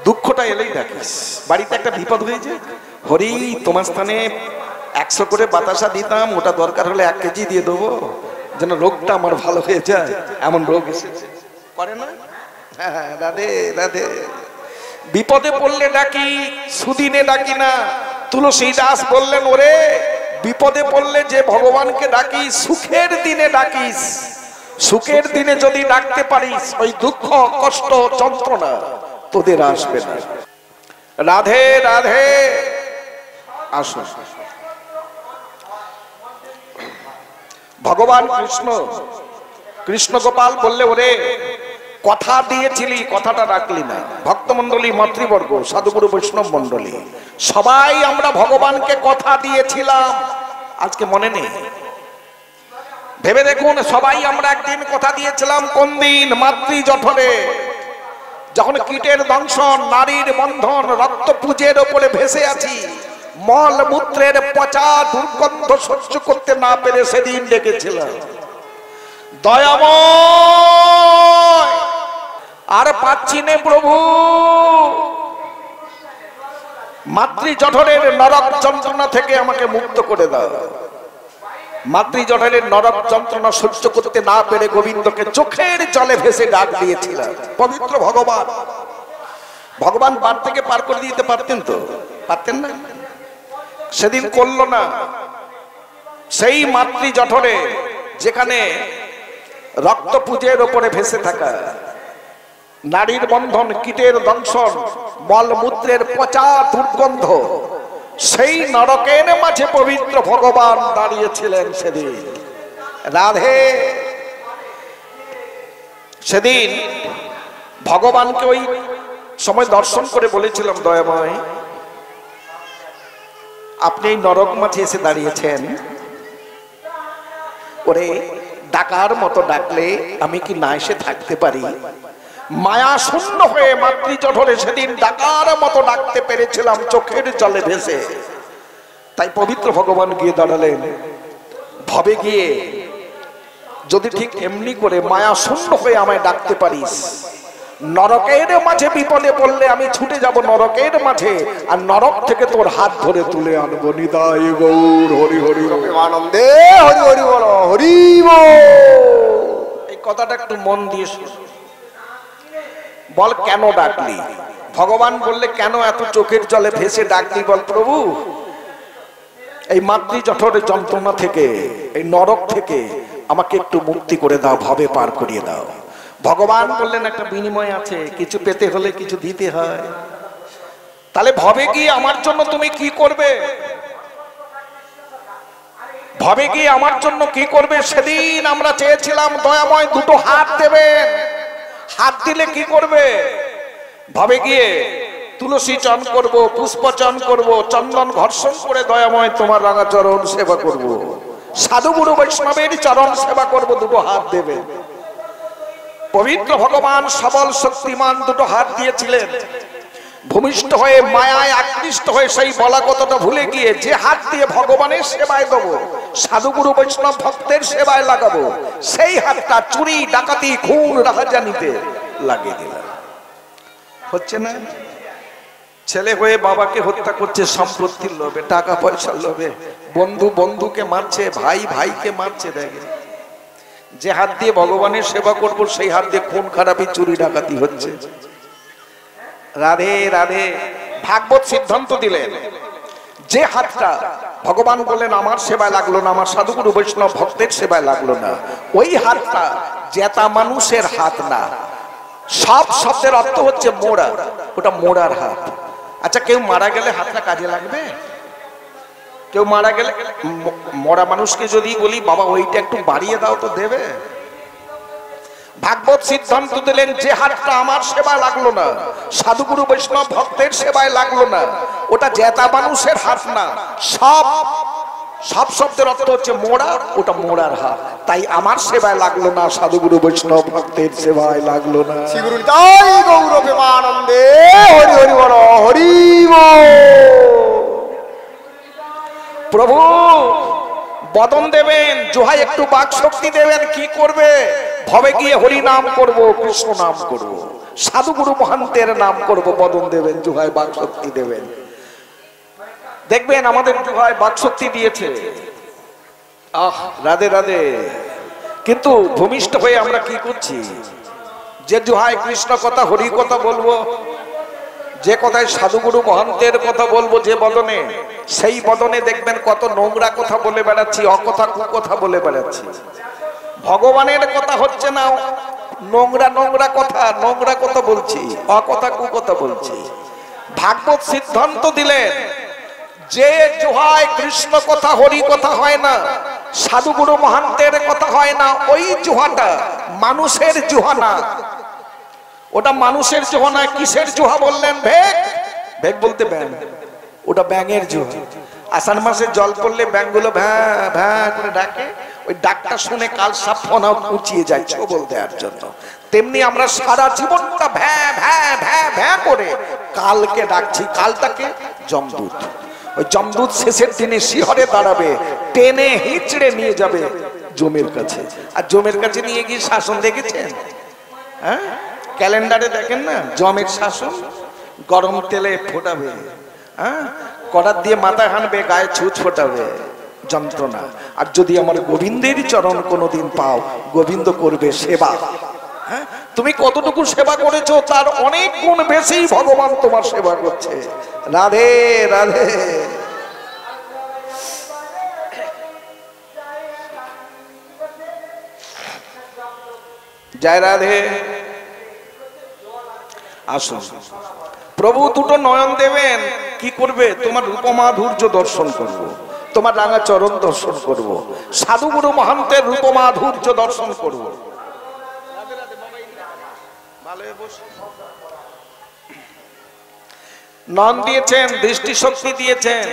দুঃখটা এলেই ডাকিস। বাড়িতে একটা বিপদ হয়েছে, হরি তোমার স্থানে 100 করে বাতাসা দিতাম, ওটা দরকার হলে 1 কেজি দিয়ে দেবো, যেন রোগটা আমার ভালো হয়ে যায়। এমন রোগ এসেছে, করে না? হ্যাঁ, রাধে রাধে। বিপদে পড়লে ডাকি, সুদিনে ডাকি না। তুলসীদাস বললেন, ওরে বিপদে পড়লে যে ভগবানকে ডাকিস, সুখের দিনে ডাকিস। সুখের দিনে যদি ডাকতে পারিস, ওই দুঃখ কষ্ট যন্ত্রণা তোদের আসবে না। রাধে রাধে। আসুন, ভগবান কৃষ্ণ, কৃষ্ণ গোপাল বললে, ওরে কথা দিয়েছিলি, কথাটা রাখলি না। ভক্তমন্ডলী, মাতৃবর্গ, সাধুগুরু, বৈষ্ণব মন্ডলী, সবাই আমরা ভগবানকে কথা দিয়েছিলাম, আজকে মনে নেই। ভেবে দেখুন, সবাই আমরা একদিন কথা দিয়েছিলাম। কোন দিন? মাতৃ জঠরে, যখন কীটের দংশন, নারীর বন্ধন, রক্ত পুজের ওপরে ভেসে আছি, মল মূত্রের পচা দুর্গন্ধ সহ্য করতে না পেরে সেদিন ডেকেছিলাম, দয়াময় আর পাচ্ছি নে প্রভু, মাতৃ জঠরের নরক যন্ত্রণা থেকে আমাকে মুক্ত করে দাও। মাতৃ জঠরের নরক যন্ত্রণা সহ্য করতে না পেরে গোবিন্দকে চোখের জলে ভেসে ডাক দিয়েছিলাম। পবিত্র ভগবান, ভগবান পার থেকে পার করে দিতে পারতেন তো? পারতেন না? সেদিন করলো না। সেই মাতৃ জঠরে, যেখানে রক্ত পুজের ওপরে ভেসে থাকা, নারীর বন্ধন, কীটের দংশন, মলমূত্রের পচা দুর্গন্ধ, সেই নরকের মাঝে পবিত্র ভগবান দাঁড়িয়েছিলেন সেদিন। রাধে। সেদিন ভগবানকে ওই সময় দর্শন করে বলেছিলাম, দয়াময় আপনি এই নরক মাঝে এসে দাঁড়িয়েছেন, ওরে ডাকার মতো ডাকলে আমি কি না এসে থাকতে পারি? মায়া শূন্য হয়ে মাতৃ জঠরে সেদিন ডাকার মতো ডাকতে পেরেছিলাম, চোখের জলে ভেসে। তাই পবিত্র ভগবান গিয়ে দাঁড়ালেন, ভবে গিয়ে যদি ঠিক এমনি করে মায়া শূন্য হয়ে আমায় ডাকতে পারিস, নরকের মাঝে বিপদে পড়লে আমি ছুটে যাব নরকের মাঝে, আর নরক থেকে তোর হাত ধরে তুলে আনবো। নিতাই গৌর হরি হরি আনন্দে হরি হরি বল, হরি বল। এই কথাটা একটু মন দিয়ে শোন। বল কেন ডাকলি? ভগবান বললে কেন এত চোখের জলে ভেসে ডাকলি? বল প্রভু, এই মাতৃ জঠরের যন্ত্রণা থেকে, এই নরক থেকে আমাকে একটু মুক্তি করে দাও, ভবে পার করিয়ে দাও। ভগবান বললেন একটা বিনিময় আছে, কিছু পেতে হলে কিছু দিতে হয়। তাহলে ভবে গিয়ে আমার জন্য তুমি কি করবে? ভবে গিয়ে আমার জন্য কি করবে? সেদিন আমরা চেয়েছিলাম দয়াময় দুটো হাত দেবেন। হাত দিলে কি করবে? ভবে গিয়ে তুলসী চন করব, পুষ্প চন করব, চন্দন ঘর্ষণ করে দয়াময় তোমার রাঙা চরণ সেবা করব, সাধুগুরু বৈষ্ণবের চরণ সেবা করব। দুটো হাত দেবে। পবিত্র ভগবান সবল শক্তিমান দুটো হাত দিয়েছিলেন। ভূমিষ্ঠ হয়ে মায়ায় আকৃষ্ট হয়ে সেই বলা কথাটা ভুলে গিয়ে যে হাত দিয়ে ভগবানের সেবায় দেবো, সাধুগুরু বৈষ্ণব ভক্তের সেবায় লাগাবো, সেই হাতটা চুরি ডাকাতি খুন রাহাজানিতে লাগিয়ে দিলাম। হচ্ছে না? ছেলে হয়ে বাবাকে হত্যা করছে সম্পত্তির লোভে, টাকা পয়সার লোভে, বন্ধু বন্ধুকে মারছে, ভাই ভাইকে মারছে। দেখে যে হাত দিয়ে ভগবানের সেবা করব সেই হাত দিয়ে খুন খারাপি চুরি ডাকাতি হচ্ছে। রাধে রাধে। ভাগবত সিদ্ধান্ত দিলেন যে হাতটা ভগবান বললেন আমার সেবায় লাগলো না, আমার সাধুগুরু বৈষ্ণব ভক্তের সেবায় লাগলো না, ওই হাতটা জেতা মানুষের হাত না। সব শব্দের অর্থ হচ্ছে মোড়া, ওটা মোড়ার হাত। আচ্ছা, কেউ মারা গেলে হাতটা কাজে লাগবে? কেউ মারা গেলে মরা মানুষকে যদি বলি বাবা ওইটা একটু বাড়িয়ে দাও তো দেবে? ভাগবত সিদ্ধান্ত দিলেন যে হাতটা আমার সেবা লাগলো না, সাধুগুরু বৈষ্ণব ভক্তের সেবায় লাগলো না, ওটা জেতা মানুষের হাত না। সব সব শব্দের অর্থ হচ্ছে মোড়া, ওটা মোড়ার হাত। তাই আমার সেবায় লাগলো না, সাধুগুরু বৈষ্ণব ভক্তের সেবায় লাগলো না। শ্রী গুরু নিতাই গৌর প্রেমানন্দে হরি হরি বল, হরি বল। প্রভু বদন দেবেন, জোহাই একটু বাক শক্তি দেবেন। কি করবে? ভবে গিয়ে হরি নাম করব, কৃষ্ণ নাম করব, সাধুগুরু মহান্তের নাম করব। বদন দেবেন, জোহাই বাক শক্তি দেবেন। দেখবেন আমাদের জোহাই বাক শক্তি দিয়েছে। আহ রাধে রাধে। কিন্তু ভূমিষ্ঠ হয়ে আমরা কি করছি? যে জোহাই কৃষ্ণ কথা হরি কথা বলবো, যে কথায় সাধুগুরু মহান্তের কথা বলবো, যে বদনে, সেই বদনে দেখবেন কত নোংরা কথা বলে বেড়াচ্ছি, অকথা কুকথা বলে বেড়াচ্ছি। ভগবানের কথা হচ্ছে না, নোংরা নোংরা কথা, নোংরা কথা বলছি, অকথা কুকথা বলছি। ভাগবত সিদ্ধান্ত দিলেন যে জোহায় কৃষ্ণ কথা হরি কথা হয় না, সাধুগুরু মহান্তের কথা হয় না, ওই জোহাটা মানুষের জোহা না। ওটা মানুষের জোহা না। কিসের জোহা বললেন? ভেগ। ভেগ বলতে ব্যাং, ওটা ব্যাঙের জোহা। আষাঢ় মাসে জল পড়লে ব্যাঙগুলো ভ্যাঁ ভ্যাঁ করে ডাকে, ওই ডাকটা শুনে কাল সাপ ফনা উঁচিয়ে যায় ছোবল দেওয়ার জন্য। তেমনি আমরা সারা জীবনটা ভ্যাঁ ভ্যাঁ ভ্যাঁ ভ্যাঁ করে কালকে ডাকছি। কালটাকে যমদূত। ওই যমদূত শেষের দিনে শিহরে দাঁড়াবে, টেনে হিঁচড়ে নিয়ে যাবে জমের কাছে। আর জমের কাছে নিয়ে গিয়ে শাসন দেখেছেন? হ্যাঁ, ক্যালেন্ডারে দেখেন না, জমের শাসন গরম তেলে ফোটাবে, হ্যাঁ, কড়ার দিয়ে মাথা হানবে, গায়ে ছুঁচ ফোটাবে, যন্ত্রণা। আর যদি আমার গোবিন্দের চরণ কোনোদিন পাও, গোবিন্দ করবে সেবা। হ্যাঁ, তুমি কতটুকু সেবা করেছো তার অনেক গুণ বেশি ভগবান তোমার সেবা করছে। রাধে রাধে। জয় রাধে। আসুন, প্রভু দুটো নয়ন দেবেন। কি করবে? তোমার রূপমাধুর্য দর্শন করব, তোমার রাঙা চরণ দর্শন করব, সাধুগুরু মহান্তের রূপমাধুর্য দর্শন করব। নয়ন দিয়েছেন, দৃষ্টিশক্তি দিয়েছেন।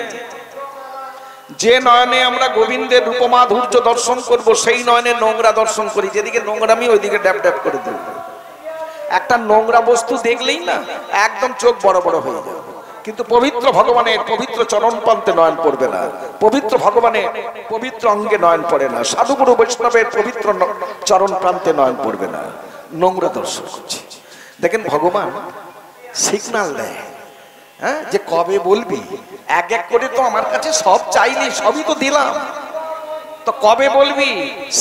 যে নয়নে আমরা গোবিন্দের রূপমাধুর্য দর্শন করব, সেই নয়নে নোংরা দর্শন করি। যেদিকে নোংরামি ওইদিকে ড্যাপ ড্যাপ করে দেব। একটা নোংরা বস্তু দেখলেই না একদম চোখ বড় বড় হয়ে যাবে। কিন্তু পবিত্র ভগবানের পবিত্র চরণ প্রান্তে নয়ন পড়বে না, পবিত্র ভগবানের পবিত্র অঙ্গে নয়ন পড়ে না, সাধুগুরু বৈষ্ণবের পবিত্র চরণ প্রান্তে নয়ন পড়বে না, নোংরা দর্শন করছে। দেখেন ভগবান সিগন্যাল দেয়, হ্যাঁ, যে কবে বলবি। এক এক করে তো আমার কাছে সব চাইলি, সবই তো দিলাম, তো কবে বলবি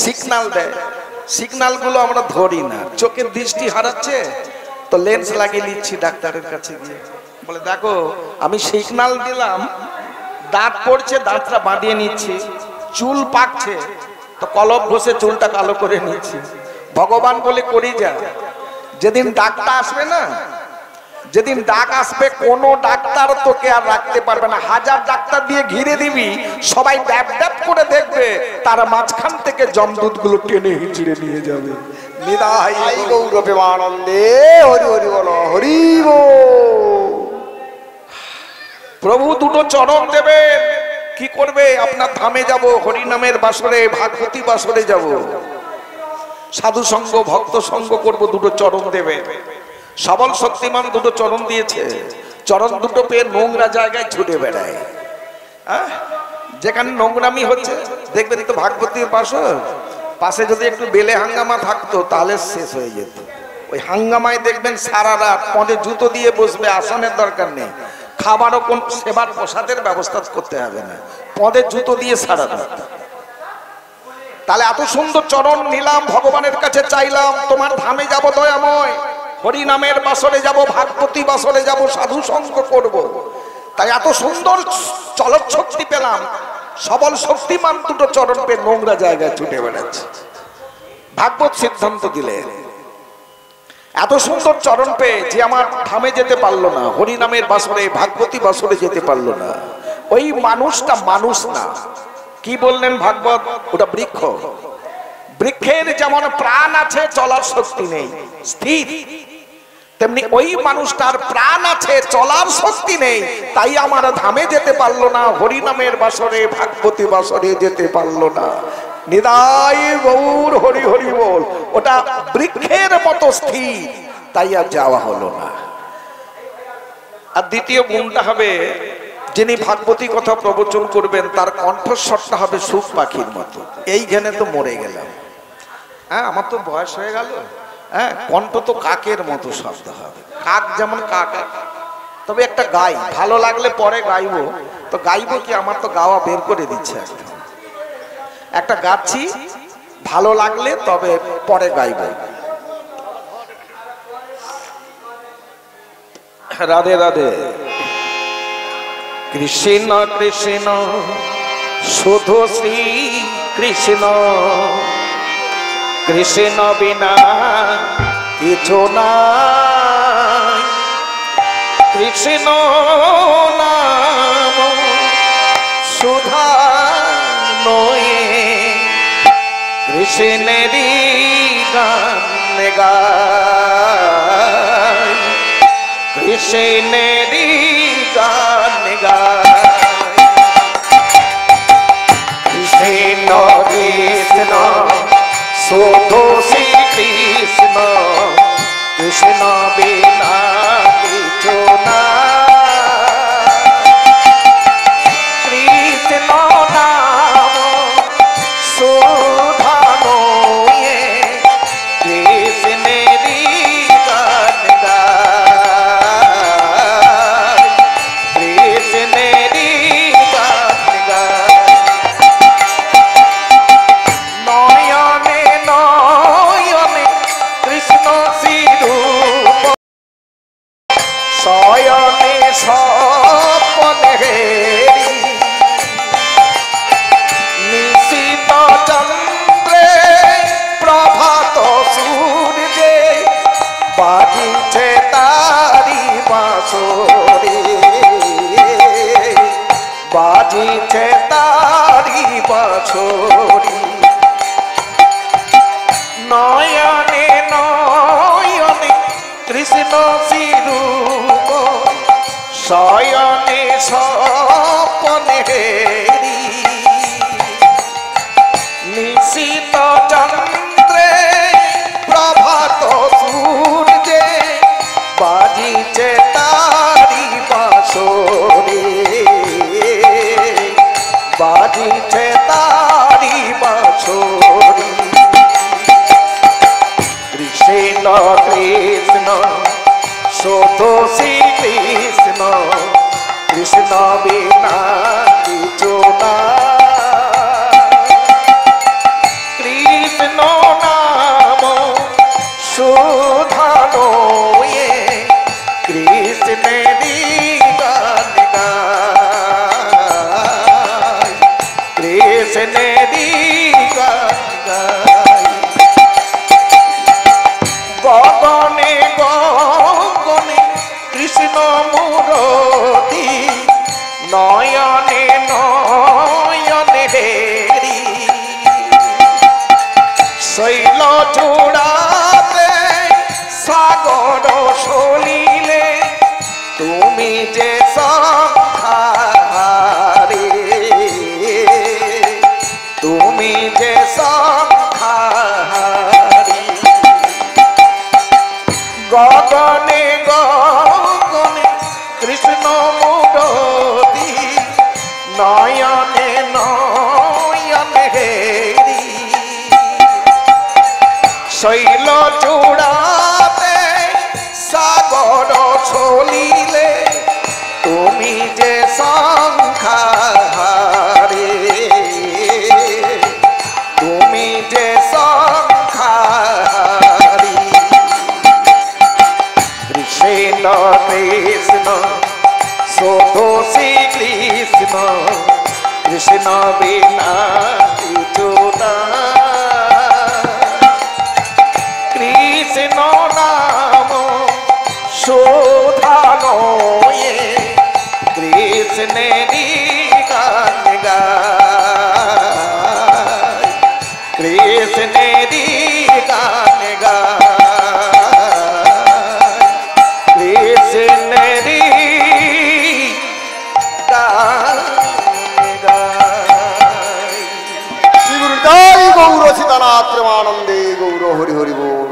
সিগন্যাল দেয়। সিগন্যাল গুলো আমরা ধরি না, চোখের দৃষ্টি হারাচ্ছে তো লেন্স লাগিয়ে নিচ্ছি ডাক্তারের কাছে গিয়ে, বলে দেখো আমি সিগন্যাল দিলাম, দাঁত পড়ছে দাঁতটা বাঁধিয়ে নিচ্ছি, চুল পাকছে তো কলপ ঘষে চুলটা কালো করে নিচ্ছি। ভগবান বলে করি যা, যেদিন ডাক্তার আসবে না, যেদিন ডাক আসবে কোন ডাক্তার তোকে আর রাখতে পারবে না। হাজার ডাক্তার দিয়ে ঘিরে দিবি, সবাই ড্যাব ড্যাব করে দেখবে, তার মাঝখান থেকে জমদূত গুলো টেনে হিচড়ে নিয়ে যাবে। নিদাই গৌর প্রেমানন্দে হরি হরি বল হরি বল। প্রভু দুটো চরণ দেবেন, কি করবে? আপনার ধামে যাব, হরিনামের বাসরে, ভাগবতী বাসরে যাব, সাধু সঙ্গ ভক্ত সঙ্গ করব, দুটো চরণ দেবে। সবল শক্তিমান দুটো চরণ দিয়েছে, চরণ দুটো পেয়ে নোংরা জায়গায় ছুটে বেড়ায়। যেখানে নোংরামি হচ্ছে দেখবেন তো ভাগবতীর বাসর পাশে যদি একটু বেলে হাঙ্গামা থাকতো তাহলে শেষ হয়ে যেত। ওই হাঙ্গামায় দেখবেন সারা রাত পদে জুতো দিয়ে বসবে, আসনের দরকার নেই, খাবারও কোন সেবার প্রসাদের ব্যবস্থা করতে হবে না, পদে জুতো দিয়ে সারা রাত। তাহলে এত সুন্দর চরণ নিলাম, ভগবানের কাছে চাইলাম তোমার ধামে যাব দয়াময়, হরিনামের বাসরে যাব, ভাগবতী বাসরে যাব, সাধু সঙ্গ করব। তাই এত সুন্দর চলৎ শক্তি পেলাম, সবল শক্তিমান দুটো চরণ পেয়ে নোংরা জায়গায় ছুটে বেড়াচ্ছে। ভাগবত সিদ্ধান্ত দিলেন, এত সুন্দর চরণ পেয়ে যে আমার ধামে যেতে পারলো না, হরিনামের বাসরে ভাগবতী বাসরে যেতে পারলো না, ওই মানুষটা মানুষ না। কি বললেন ভাগবত? ওটা বৃক্ষ। বৃক্ষের যেমন প্রাণ আছে, চলার শক্তি নেই, স্থির, তেমনি ওই মানুষটার প্রাণ আছে, চলার শক্তি নেই, তাই আমার ধামে যেতে পারলো না, হরিনামের বাসরে ভাগবতী বাসরে যেতে পারলো না। নিদাই গৌর হরি হরি বল। ওটা বৃক্ষের মতো স্থির, তাই আর যাওয়া হলো না। আর দ্বিতীয় গুণটা হবে, যিনি ভাগবতী কথা প্রবচন করবেন তার কণ্ঠস্বরটা হবে সুখ পাখির মতো। এইখানে তো মরে গেলাম, হ্যাঁ, আমার তো বয়স হয়ে গেল, হ্যাঁ, কণ্ঠ তো কাকের মতো শব্দ হবে, কাক যেমন কাক। তবে একটা গাই, ভালো লাগলে পরে গাইবো, তো গাইবো কি, আমার তো গাওয়া বের করে দিচ্ছে একদম। একটা গাচ্ছি, ভালো লাগলে তবে পরে গাইবো। রাধে রাধে। কৃষ্ণ কৃষ্ণ শুধু শ্রী কৃষ্ণ, কৃষ্ণ বিনা কিছু নাই, কৃষ্ণ নাম সুধা নয়ে, কৃষ্ণেরই গান গায়, কৃষ্ণেরই গান গায়। কৃষ্ণ কৃষ্ণ শুধু শ্রী কৃষ্ণ, কৃষ্ণ বিনা কিছু না, কৃষ্ণ নাম সুধা নয়ে, কৃষ্ণেরই গান গায়, কৃষ্ণেরই গান গায়। নয়নে নয়নে কৃষ্ণ শ্রীরূপ, শয়নে স্বপনে নিশীত চন্দ্রে প্রভাত সূর্যে, বাজিছে তারি বাঁশরি, বাজিছে তারি বাঁশরি। নয়নে নয়নে কৃষ্ণ শ্রীরূপ, শয়নে স্বপনে নিশীত চন্দ্রে প্রভাত সূর্যে, বাজিছে তারি বাঁশরি। শুধু শ্রী কৃষ্ণ কৃষ্ণ বিনা কিছু না কৃষ্ণ নাম সুধানো কৃষ্ণেরই গান গায় কৃষ্ণেরই গান গায় গগনে গগনে কৃষ্ণ মূরতি নয়নে নয়নে হেরি শৈল চূড়াতে সাগর সলিলে তুমি যে সংখারে তুমি যে সংখারে গগনে গগনে কৃষ্ণ মূরতি নয়নে নয়নে হেরি শৈল চূড়াতে সাগর ছলিলে তুমি যে সংখারে তুমি যে সংখারি কৃষ্ণ কৃষ্ণ শুধু শ্রী কৃষ্ণ কৃষ্ণ বিনা কিছু না কৃষ্ণ নাম শোধানো কৃষ্ণেরই গান গায় কৃষ্ণেরই গান গায় কৃষ্ণেরই গান গায়। শ্রী গুরু জয় গৌর সীতানাথ প্রেমানন্দে গৌর হরি হরি বল।